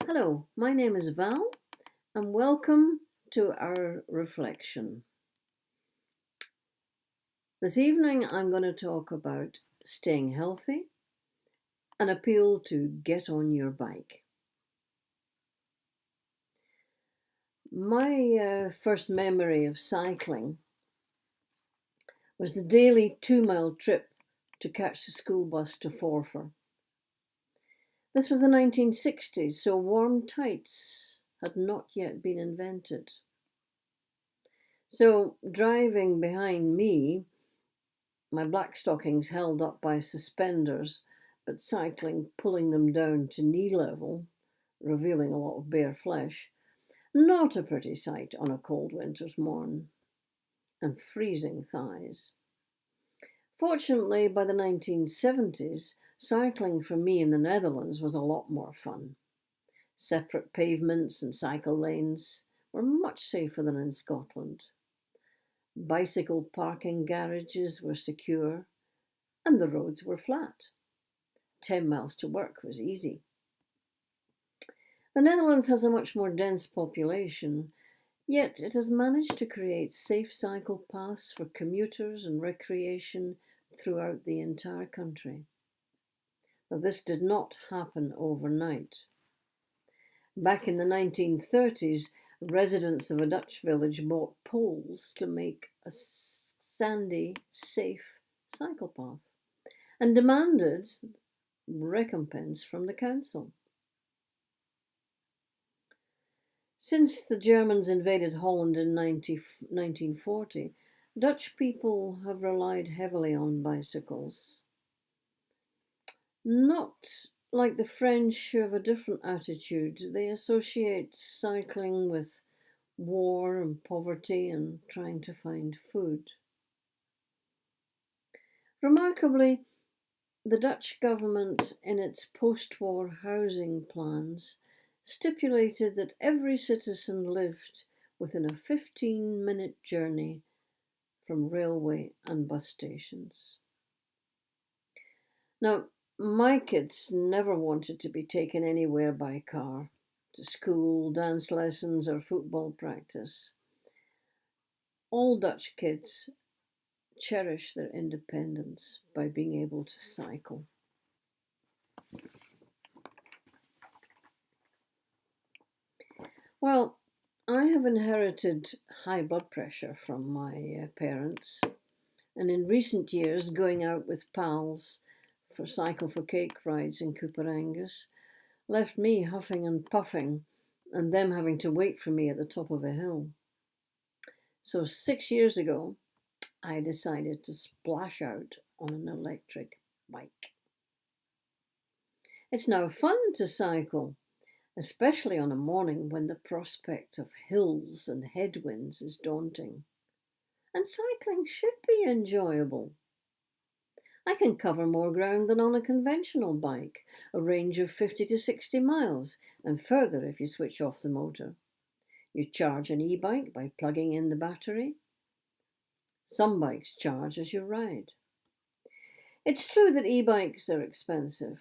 Hello, my name is Val, and welcome to our reflection. This evening, I'm going to talk about staying healthy, an appeal to get on your bike. My first memory of cycling was the daily 2 mile trip to catch the school bus to Forfar. This was the 1960s, so warm tights had not yet been invented. So, driving behind me, my black stockings held up by suspenders, but cycling pulling them down to knee level, revealing a lot of bare flesh. Not a pretty sight on a cold winter's morn, and freezing thighs. Fortunately, by the 1970s, cycling for me in the Netherlands was a lot more fun. Separate pavements and cycle lanes were much safer than in Scotland. Bicycle parking garages were secure, and the roads were flat. 10 miles to work was easy. The Netherlands has a much more dense population, yet it has managed to create safe cycle paths for commuters and recreation throughout the entire country. Now, this did not happen overnight. Back in the 1930s, residents of a Dutch village bought poles to make a sandy, safe cycle path and demanded recompense from the council. Since the Germans invaded Holland in 1940, Dutch people have relied heavily on bicycles. Not like the French, who have a different attitude. They associate cycling with war and poverty and trying to find food. Remarkably, the Dutch government, in its post war housing plans, stipulated that every citizen lived within a 15-minute journey from railway and bus stations. Now, my kids never wanted to be taken anywhere by car, to school, dance lessons, or football practice. All Dutch kids cherish their independence by being able to cycle. Well, I have inherited high blood pressure from my parents, and in recent years, going out with pals for Cycle for Cake rides in Cooper Angus left me huffing and puffing, and them having to wait for me at the top of a hill. So 6 years ago, I decided to splash out on an electric bike. It's now fun to cycle, especially on a morning when the prospect of hills and headwinds is daunting. And cycling should be enjoyable. I can cover more ground than on a conventional bike, a range of 50 to 60 miles, and further if you switch off the motor. You charge an e-bike by plugging in the battery. Some bikes charge as you ride. It's true that e-bikes are expensive,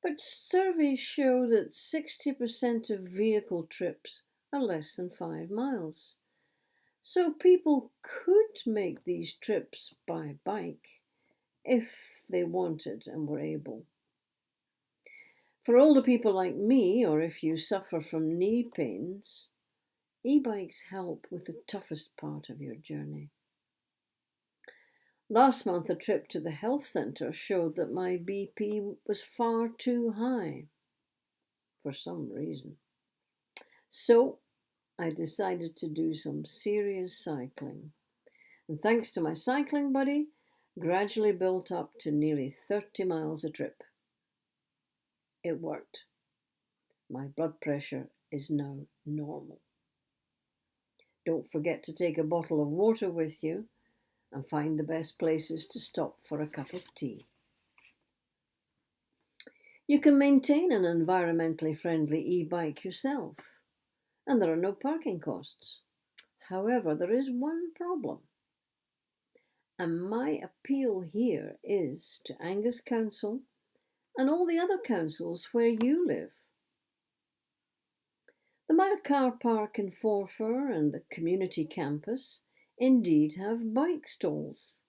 but surveys show that 60% of vehicle trips are less than 5 miles. So people could make these trips by bike if they wanted and were able. For older people like me, or if you suffer from knee pains, e-bikes help with the toughest part of your journey. Last month, a trip to the health centre showed that my BP was far too high for some reason. So I decided to do some serious cycling. And thanks to my cycling buddy, gradually built up to nearly 30 miles a trip. It worked. My blood pressure is now normal. Don't forget to take a bottle of water with you and find the best places to stop for a cup of tea. You can maintain an environmentally friendly e-bike yourself, and there are no parking costs. However, there is one problem. And my appeal here is to Angus Council and all the other councils where you live. The Mire car park in Forfar and the community campus indeed have bike stalls,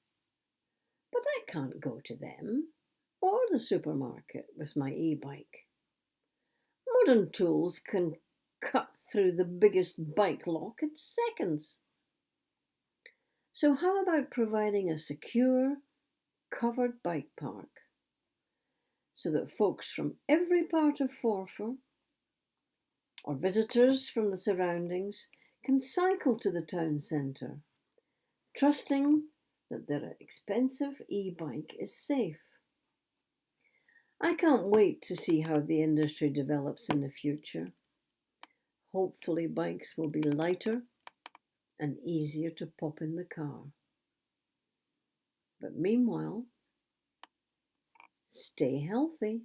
but I can't go to them or the supermarket with my e-bike. Modern tools can cut through the biggest bike lock in seconds. So, how about providing a secure, covered bike park so that folks from every part of Forfar or visitors from the surroundings can cycle to the town centre, trusting that their expensive e-bike is safe? I can't wait to see how the industry develops in the future. Hopefully, bikes will be lighter and easier to pop in the car. But meanwhile, stay healthy.